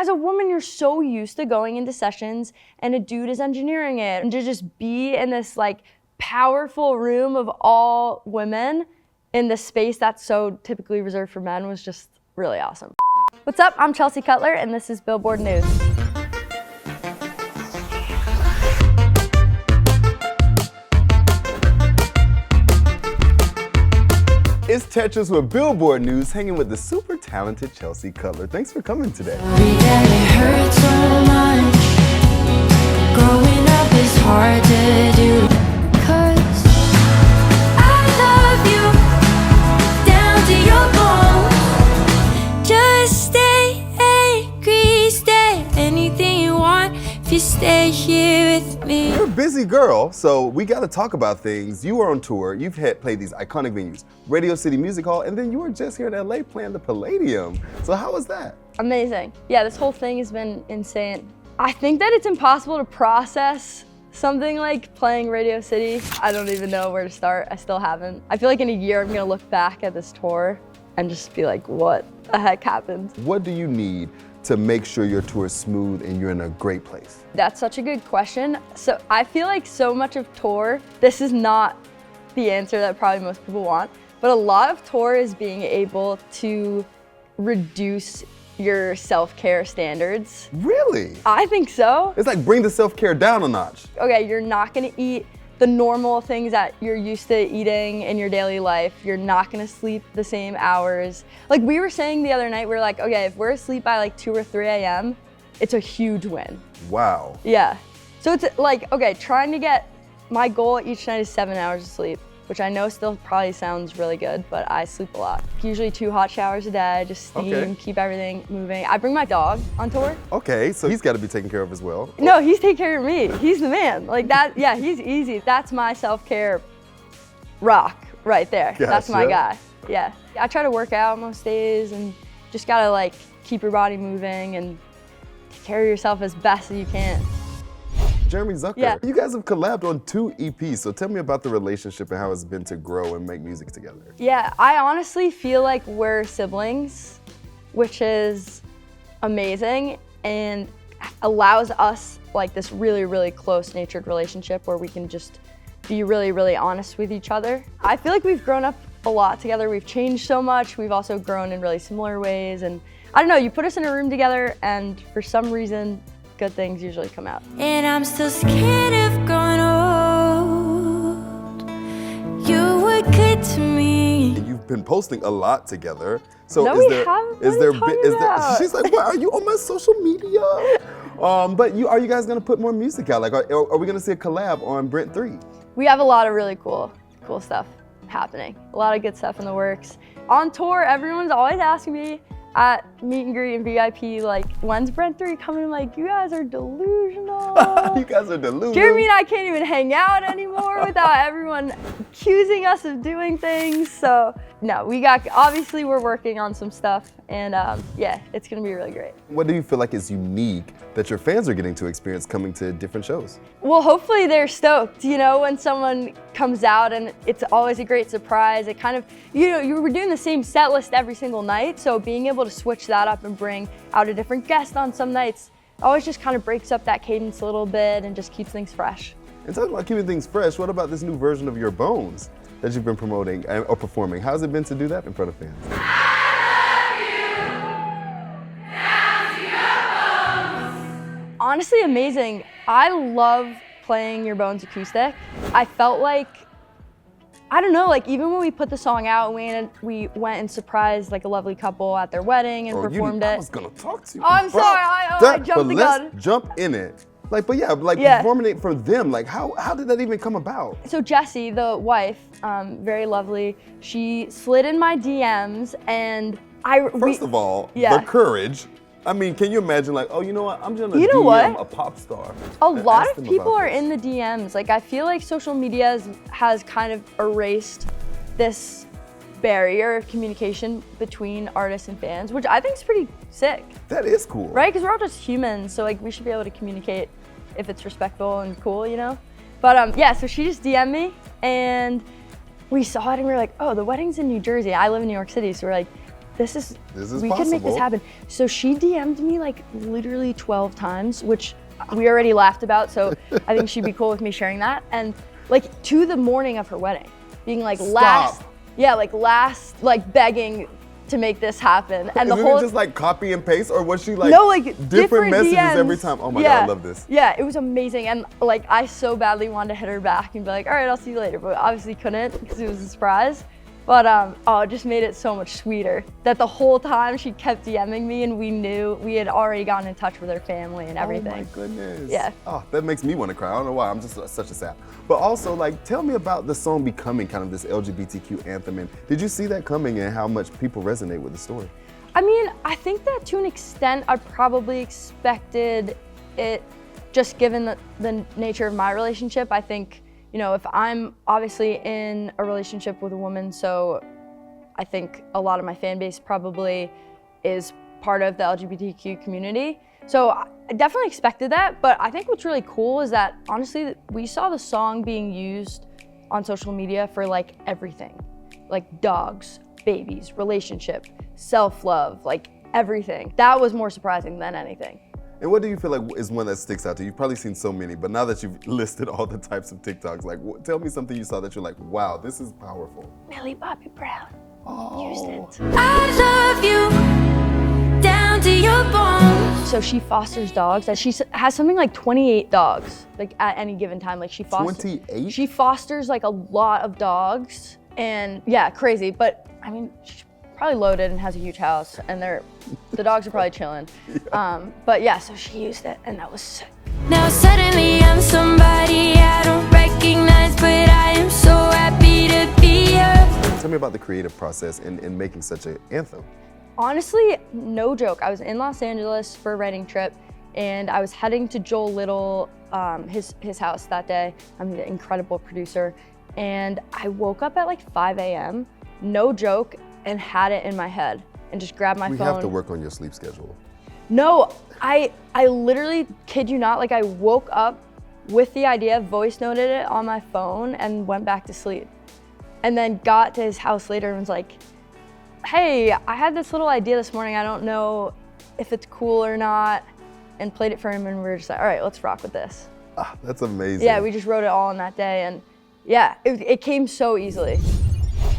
as a woman, you're so used to going into sessions and a dude is engineering it, and to just be in this like powerful room of all women in this space that's so typically reserved for men was just really awesome. What's up? I'm Chelsea Cutler, and this is Billboard News. It's Tetris with Billboard News, hanging with the super talented Chelsea Cutler. Thanks for coming today. It hurts so much. Growing up is hard to do. 'Cause I love you down to your bones. Just stay angry, stay anything you want if you stay here with me. You're a busy girl, so we got to talk about things. You are on tour. You've played these iconic venues, Radio City Music Hall, and then you were just here in LA playing the Palladium. So how was that? Amazing. Yeah, this whole thing has been insane. I think that it's impossible to process something like playing Radio City. I don't even know where to start. I still haven't. I feel like in a year I'm gonna look back at this tour and just be like, what the heck happened? What do you need to make sure your tour is smooth and you're in a great place? That's such a good question. So I feel like so much of tour, this is not the answer that probably most people want, but a lot of tour is being able to reduce your self-care standards. Really? I think so. It's like bring the self-care down a notch. Okay, you're not gonna eat the normal things that you're used to eating in your daily life. You're not gonna sleep the same hours. Like we were saying the other night, we were like, okay, if we're asleep by like 2 or 3 a.m., it's a huge win. Wow. Yeah. So it's like, okay, trying to get, my goal each night is 7 hours of sleep, which I know still probably sounds really good, but I sleep a lot. Usually 2 hot showers a day, just steam, keep everything moving. I bring my dog on tour. Okay, so he's got to be taken care of as well. No, he's taking care of me. He's the man. Like that, yeah, he's easy. That's my self-care rock right there. Gotcha. That's my guy, yeah. I try to work out most days and just gotta like keep your body moving and take care of yourself as best as you can. Jeremy Zucker, Yeah. You guys have collabed on 2 EPs, so tell me about the relationship and how it's been to grow and make music together. Yeah, I honestly feel like we're siblings, which is amazing and allows us like this really, really close natured relationship where we can just be really, really honest with each other. I feel like we've grown up a lot together. We've changed so much. We've also grown in really similar ways. And I don't know, you put us in a room together and for some reason, good things usually come out. And I'm still scared of growing old. You were good to me. You've been posting a lot together. So No, is we there, haven't. is What are there, you talking about? she's like, well, are you on my social media? But are you guys gonna put more music out? Like, are we gonna see a collab on Brent 3? We have a lot of really cool stuff happening. A lot of good stuff in the works. On tour, everyone's always asking me at meet and greet and VIP, like, when's Brent 3 coming? I'm like, you guys are delusional. You guys are delusional. Jeremy and I can't even hang out anymore without everyone accusing us of doing things. So no, obviously we're working on some stuff and yeah, it's gonna be really great. What do you feel like is unique that your fans are getting to experience coming to different shows? Well, hopefully they're stoked, you know, when someone comes out and it's always a great surprise. It kind of, you know, you were doing the same set list every single night, so being able to switch that up and bring out a different guest on some nights always just kind of breaks up that cadence a little bit and just keeps things fresh. And talking about keeping things fresh, what about this new version of Your Bones that you've been promoting or performing? How's it been to do that in front of fans? Honestly, amazing. I love playing Your Bones acoustic. I felt like, I don't know, like even when we put the song out, we went and surprised like a lovely couple at their wedding and performed I it. was gonna talk to you. Oh, I'm about sorry, I that, jumped the but let's gun. jump in it. Like, but yeah, like performing it for them, like how did that even come about? So Jessie, the wife, very lovely, she slid in my DMs and First of all, the courage. I mean, can you imagine like, oh, you know what, I'm just gonna DM a pop star. A lot of people are in the DMs. Like I feel like social media has kind of erased this barrier of communication between artists and fans, which I think is pretty sick. That is cool. Right, because we're all just humans, so like we should be able to communicate if it's respectful and cool, you know? But yeah, so she just DM'd me and we saw it and we were like, oh, the wedding's in New Jersey. I live in New York City, so we're like, this is This is we can make this possible. happen. So she DM'd me like literally 12 times, which we already laughed about. So I think she'd be cool with me sharing that. And like to the morning of her wedding, being like Stop. like begging to make this happen. And the Isn't whole it just like copy and paste, or was she like no, like different messages DMs. every time? Oh my Yeah. God, I love this. Yeah, it was amazing. And like I so badly wanted to hit her back and be like, all right, I'll see you later. But obviously couldn't because it was a surprise. But it just made it so much sweeter that the whole time she kept DMing me and we knew we had already gotten in touch with her family and everything. Oh my goodness. Yeah. Oh, that makes me want to cry. I don't know why. I'm just such a sap. But also, like, tell me about the song becoming kind of this LGBTQ anthem. And did you see that coming and how much people resonate with the story? I mean, I think that to an extent, I probably expected it just given the nature of my relationship. I think, you know, if I'm obviously in a relationship with a woman, so I think a lot of my fan base probably is part of the LGBTQ community. So I definitely expected that, but I think what's really cool is that honestly, we saw the song being used on social media for like everything, like dogs, babies, relationship, self-love, like everything. That was more surprising than anything. And what do you feel like is one that sticks out to you? You've probably seen so many, but now that you've listed all the types of TikToks, like tell me something you saw that you're like, wow, this is powerful. Millie Bobby Brown used it. I love you down to your bones. So she fosters dogs. She has something like 28 dogs, like at any given time. Like she fosters. 28? She fosters like a lot of dogs, and yeah, crazy. But I mean, she's probably loaded and has a huge house, and the dogs are probably chilling. But yeah, so she used it, and that was sick. Now suddenly I'm somebody I don't recognize, but I am so happy to be here. Tell me about the creative process in making such an anthem. Honestly, no joke. I was in Los Angeles for a writing trip, and I was heading to Joel Little, his house that day. I'm the incredible producer, and I woke up at like 5 a.m. No joke, and had it in my head, and just grabbed my phone. We have to work on your sleep schedule. No, I literally kid you not. Like I woke up with the idea, voice noted it on my phone, and went back to sleep. And then got to his house later and was like, hey, I had this little idea this morning. I don't know if it's cool or not. And played it for him, and we were just like, all right, let's rock with this. Ah, that's amazing. Yeah, we just wrote it all in that day, and yeah, it came so easily.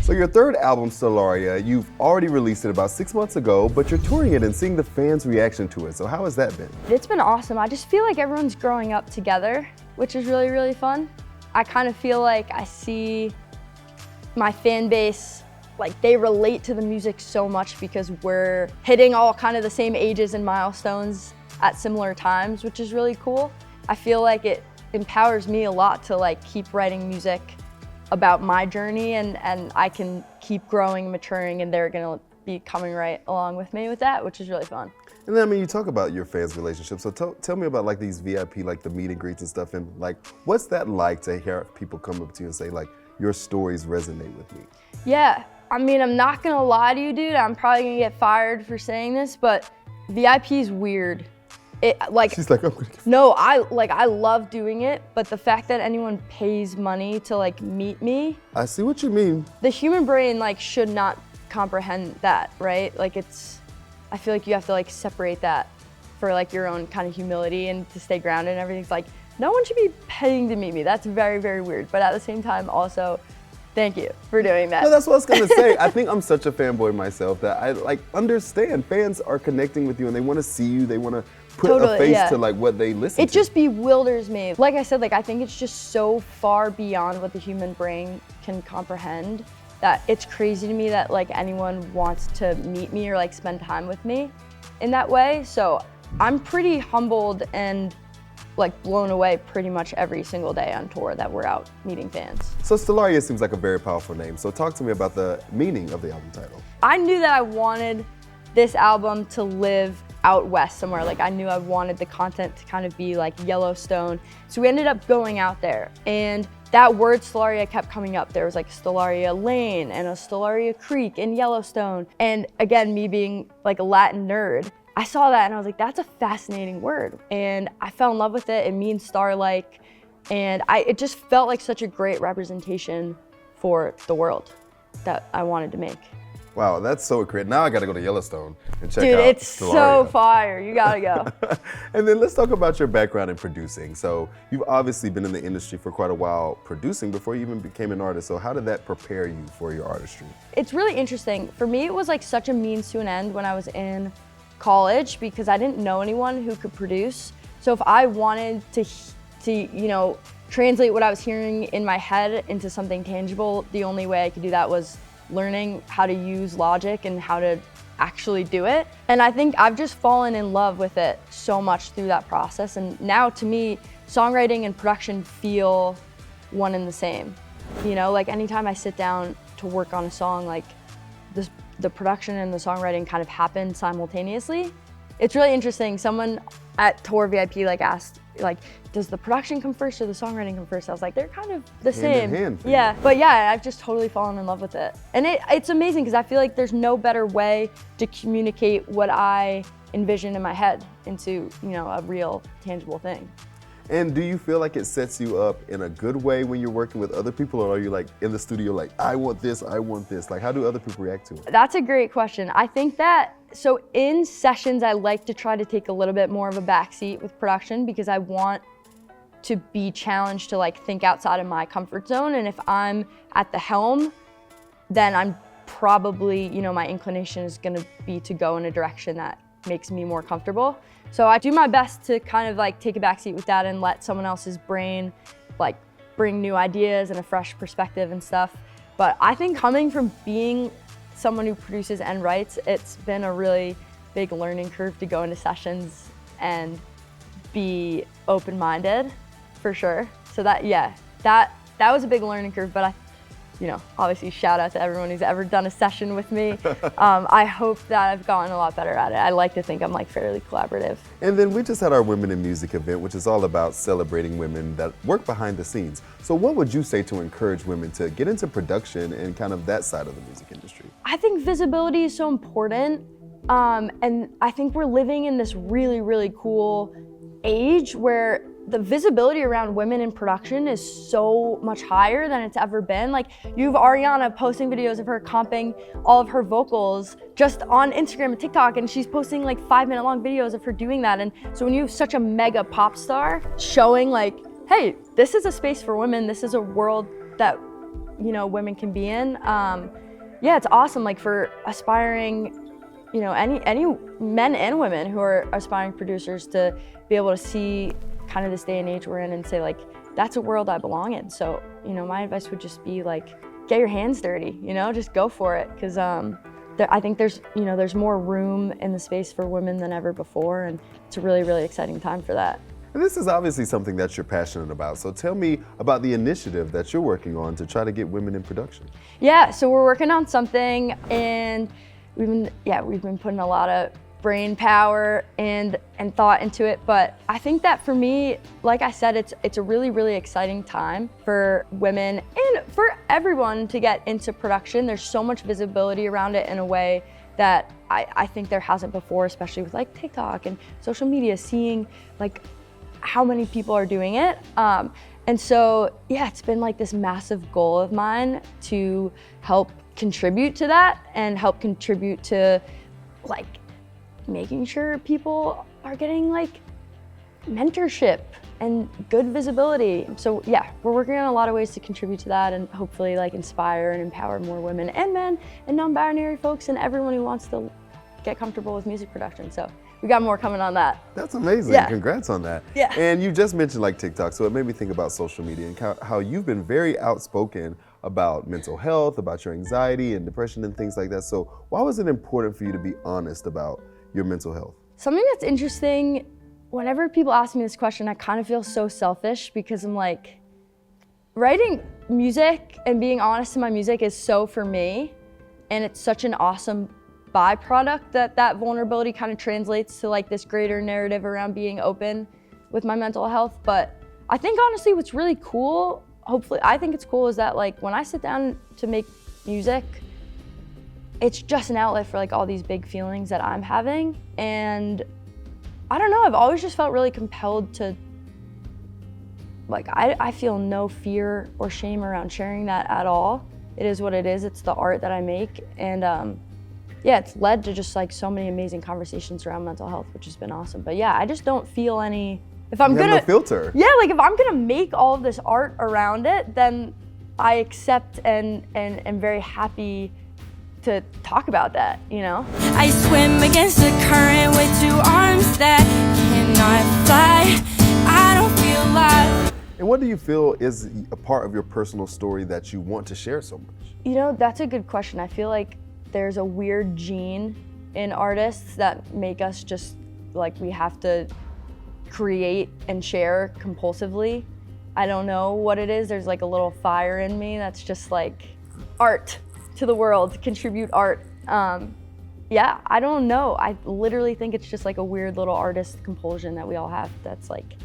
So your third album, Stellaria, you've already released it about 6 months ago, but you're touring it and seeing the fans' reaction to it. So how has that been? It's been awesome. I just feel like everyone's growing up together, which is really, really fun. I kind of feel like I see my fan base, like they relate to the music so much because we're hitting all kind of the same ages and milestones at similar times, which is really cool. I feel like it empowers me a lot to like keep writing music about my journey, and I can keep growing and maturing, and they're gonna be coming right along with me with that, which is really fun. And then, I mean, you talk about your fans' relationships. So tell me about like these VIP, like the meet and greets and stuff, and like, what's that like to hear people come up to you and say like, your stories resonate with me? Yeah, I mean, I'm not gonna lie to you, dude. I'm probably gonna get fired for saying this, but VIP is weird. She's like, I'm gonna get... No, I love doing it, but the fact that anyone pays money to like meet me, I see what you mean. the human brain like should not comprehend that, right? Like I feel like you have to like separate that for like your own kind of humility and to stay grounded and everything. It's like, no one should be paying to meet me. That's very, very weird. But at the same time, also, thank you for doing that. No, that's what I was gonna say. I think I'm such a fanboy myself that I like understand fans are connecting with you and they wanna see you, they wanna put Totally, a face yeah. to like what they listen It to. just bewilders me. Like I said, like I think it's just so far beyond what the human brain can comprehend that it's crazy to me that like anyone wants to meet me or like spend time with me in that way. So I'm pretty humbled and like blown away pretty much every single day on tour that we're out meeting fans. So Stellaria seems like a very powerful name. So talk to me about the meaning of the album title. I knew that I wanted this album to live out west somewhere. Like I knew I wanted the content to kind of be like Yellowstone. So we ended up going out there, and that word Stellaria kept coming up. There was like Stellaria Lane and a Stellaria Creek in Yellowstone. And again, me being like a Latin nerd, I saw that and I was like, that's a fascinating word. And I fell in love with it. It means star-like. And it just felt like such a great representation for the world that I wanted to make. Wow, that's so great. Now I got to go to Yellowstone and check Dude, out it's so Stellaria. fire. You gotta go. And then let's talk about your background in producing. So you've obviously been in the industry for quite a while producing before you even became an artist. So how did that prepare you for your artistry? It's really interesting. For me, it was like such a means to an end when I was in college because I didn't know anyone who could produce. So if I wanted to translate what I was hearing in my head into something tangible, the only way I could do that was learning how to use Logic and how to actually do it. And I think I've just fallen in love with it so much through that process. And now to me, songwriting and production feel one and the same. You know, like anytime I sit down to work on a song, like the production and the songwriting kind of happen simultaneously. It's really interesting. Someone at Tour VIP asked, does the production come first or the songwriting come first? I was like, they're kind of the same. Hand in hand for yeah, you. but yeah, I've just totally fallen in love with it. And it's amazing because I feel like there's no better way to communicate what I envision in my head into, a real tangible thing. And do you feel like it sets you up in a good way when you're working with other people, or are you like in the studio like, I want this, I want this? Like, how do other people react to it? That's a great question. I think that, so in sessions, I like to try to take a little bit more of a backseat with production because I want to be challenged to think outside of my comfort zone. And if I'm at the helm, then I'm probably, my inclination is gonna be to go in a direction that makes me more comfortable. So I do my best to kind of take a backseat with that and let someone else's brain bring new ideas and a fresh perspective and stuff. But I think coming from being someone who produces and writes, it's been a really big learning curve to go into sessions and be open-minded, for sure. So that was a big learning curve, but obviously shout out to everyone who's ever done a session with me. I hope that I've gotten a lot better at it. I like to think I'm fairly collaborative. And then we just had our Women in Music event, which is all about celebrating women that work behind the scenes. So what would you say to encourage women to get into production and kind of that side of the music industry? I think visibility is so important. And I think we're living in this really, really cool age where the visibility around women in production is so much higher than it's ever been. You have Ariana posting videos of her comping all of her vocals just on Instagram and TikTok, and she's posting 5-minute long videos of her doing that. And so when you have such a mega pop star showing hey, this is a space for women, this is a world that, women can be in. It's awesome, for aspiring, any men and women who are aspiring producers to be able to see kind of this day and age we're in and say that's a world I belong in. So, my advice would just be get your hands dirty, just go for it. Cause I think there's more room in the space for women than ever before. And it's a really, really exciting time for that. And this is obviously something that you're passionate about. So tell me about the initiative that you're working on to try to get women in production. Yeah, so we're working on something and we've been putting a lot of brain power and thought into it. But I think that for me, like I said, it's a really, really exciting time for women and for everyone to get into production. There's so much visibility around it in a way that I think there hasn't before, especially with TikTok and social media, seeing how many people are doing it. And so, it's been this massive goal of mine to help contribute to that and help contribute to making sure people are getting mentorship and good visibility. So we're working on a lot of ways to contribute to that and hopefully inspire and empower more women and men and non-binary folks and everyone who wants to get comfortable with music production. So we got more coming on that. That's amazing. Yeah. Congrats on that. Yeah. And you just mentioned TikTok, so it made me think about social media and how you've been very outspoken about mental health, about your anxiety and depression and things like that. So why was it important for you to be honest about your mental health? Something that's interesting, whenever people ask me this question, I kind of feel so selfish because I'm writing music and being honest in my music is so for me, and it's such an awesome byproduct that vulnerability kind of translates to this greater narrative around being open with my mental health. But I think honestly what's really cool, hopefully I think it's cool, is that when I sit down to make music, it's just an outlet for all these big feelings that I'm having. And I don't know, I've always just felt really compelled to, I feel no fear or shame around sharing that at all. it is what it is. It's the art that I make. And yeah, it's led to just like so many amazing conversations around mental health, which has been awesome. But yeah, I just don't feel any, if I'm You have no filter. Yeah, like if I'm gonna make all of this art around it, then I accept and am very happy to talk about that, you know? I swim against the current with two arms that cannot fly. I don't feel alive. And what do you feel is a part of your personal story that you want to share so much? You know, that's a good question. I feel like there's a weird gene in artists that make us just like we have to create and share compulsively. I don't know what it is. There's like a little fire in me that's just like art to the world, contribute art. Yeah, I don't know. I literally think it's just like a weird little artist compulsion that we all have that's like,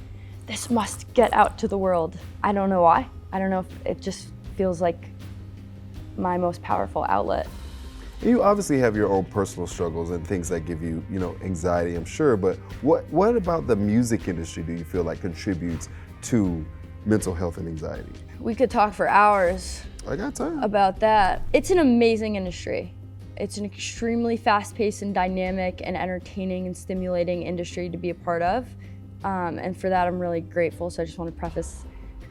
this must get out to the world. I don't know why. I don't know if it just feels like my most powerful outlet. You obviously have your own personal struggles and things that give you, anxiety, I'm sure, but what about the music industry do you feel like contributes to mental health and anxiety? We could talk for hours I got time. about that. It's an amazing industry. It's an extremely fast-paced and dynamic and entertaining and stimulating industry to be a part of. And for that, I'm really grateful. So I just want to preface,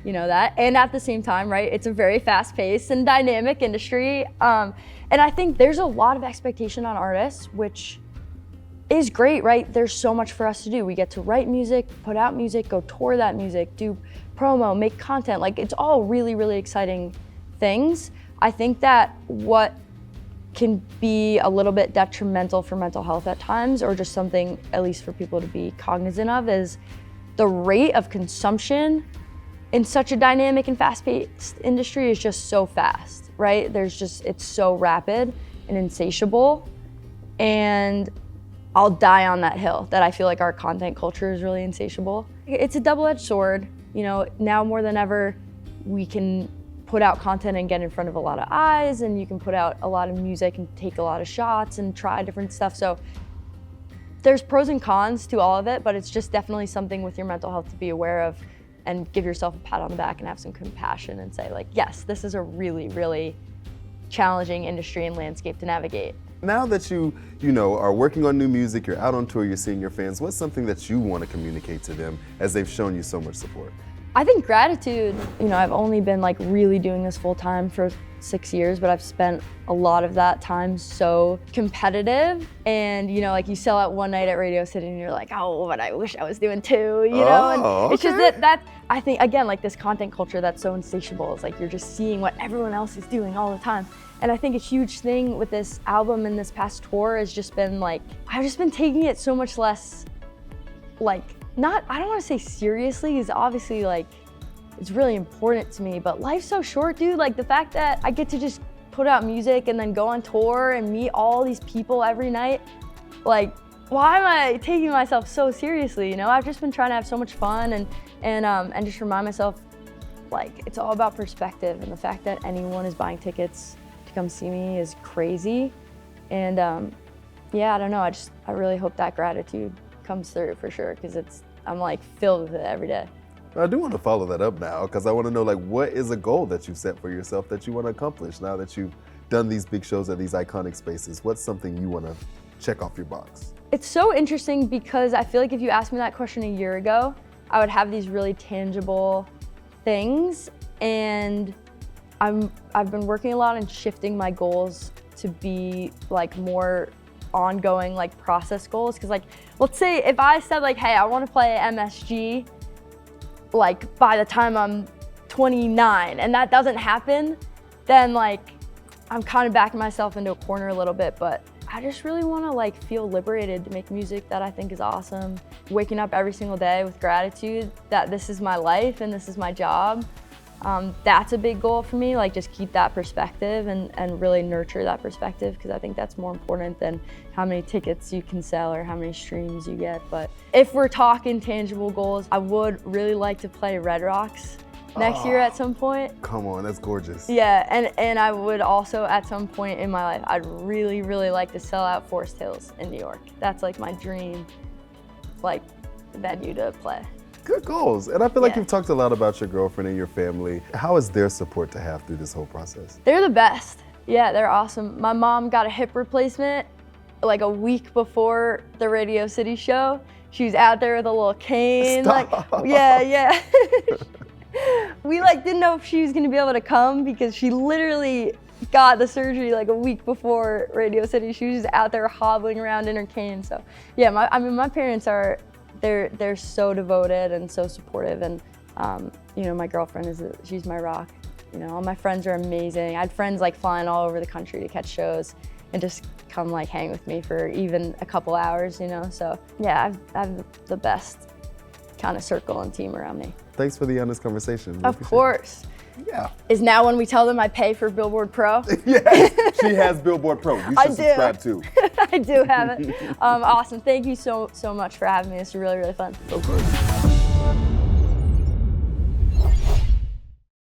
that. And at the same time, right, it's a very fast-paced and dynamic industry. And I think there's a lot of expectation on artists, which is great, right? There's so much for us to do. We get to write music, put out music, go tour that music, do promo, make content. Like, it's all really, really exciting things. I think that what can be a little bit detrimental for mental health at times, or just something at least for people to be cognizant of, is the rate of consumption in such a dynamic and fast-paced industry is just so fast, right? It's so rapid and insatiable. And I'll die on that hill that I feel like our content culture is really insatiable. It's a double-edged sword. Now more than ever, we can put out content and get in front of a lot of eyes, and you can put out a lot of music and take a lot of shots and try different stuff. So there's pros and cons to all of it, but it's just definitely something with your mental health to be aware of and give yourself a pat on the back and have some compassion and say, like, yes, this is a really, really challenging industry and landscape to navigate. Now that you are working on new music, you're out on tour, you're seeing your fans, what's something that you want to communicate to them as they've shown you so much support? I think gratitude. I've only been like really doing this full time for 6 years, but I've spent a lot of that time so competitive. And like you sell out one night at Radio City and you're like, oh, but I wish I was doing two, and it's just that I think, again, like this content culture that's so insatiable. It's like you're just seeing what everyone else is doing all the time. And I think a huge thing with this album and this past tour has just been like, I've just been taking it so much less, like, I don't want to say seriously, because obviously like it's really important to me, but life's so short, dude. Like the fact that I get to just put out music and then go on tour and meet all these people every night, like, why am I taking myself so seriously? I've just been trying to have so much fun and just remind myself, like, it's all about perspective, and the fact that anyone is buying tickets to come see me is crazy. And yeah, I don't know, I really hope that gratitude comes through for sure, because I'm like filled with it every day. I do want to follow that up now, because I want to know, like, what is a goal that you've set for yourself that you want to accomplish now that you've done these big shows at these iconic spaces? What's something you want to check off your box? It's so interesting, because I feel like if you asked me that question a year ago, I would have these really tangible things, and I've been working a lot on shifting my goals to be like more ongoing, like process goals. Because like, let's say if I said like, hey, I want to play MSG like by the time I'm 29, and that doesn't happen, then like I'm kind of backing myself into a corner a little bit. But I just really want to like feel liberated to make music that I think is awesome. Waking up every single day with gratitude that this is my life and this is my job. That's a big goal for me, like just keep that perspective and really nurture that perspective, because I think that's more important than how many tickets you can sell or how many streams you get. But if we're talking tangible goals, I would really like to play Red Rocks next year at some point. Come on, that's gorgeous. Yeah, and I would also at some point in my life, I'd really, really like to sell out Forest Hills in New York. That's like my dream, like, venue to play. Good goals. And I feel like Yeah. you've talked a lot about your girlfriend and your family. How is their support to have through this whole process? They're the best. Yeah, they're awesome. My mom got a hip replacement like a week before the Radio City show. She was out there with a little cane. Stop. Like, yeah. We didn't know if she was gonna be able to come because she literally got the surgery like a week before Radio City. She was just out there hobbling around in her cane. So yeah, my parents are, they're so devoted and so supportive, and my girlfriend she's my rock. All my friends are amazing. I had friends flying all over the country to catch shows and just come hang with me for even a couple hours, So yeah, I have the best kind of circle and team around me. Thanks for the honest conversation. Really Of appreciate course. it. Yeah. Is now when we tell them I pay for Billboard Pro? Yes, she has Billboard Pro. You I should do. subscribe too. I do have it. Awesome. Thank you so much for having me. It's really, really fun. Of course.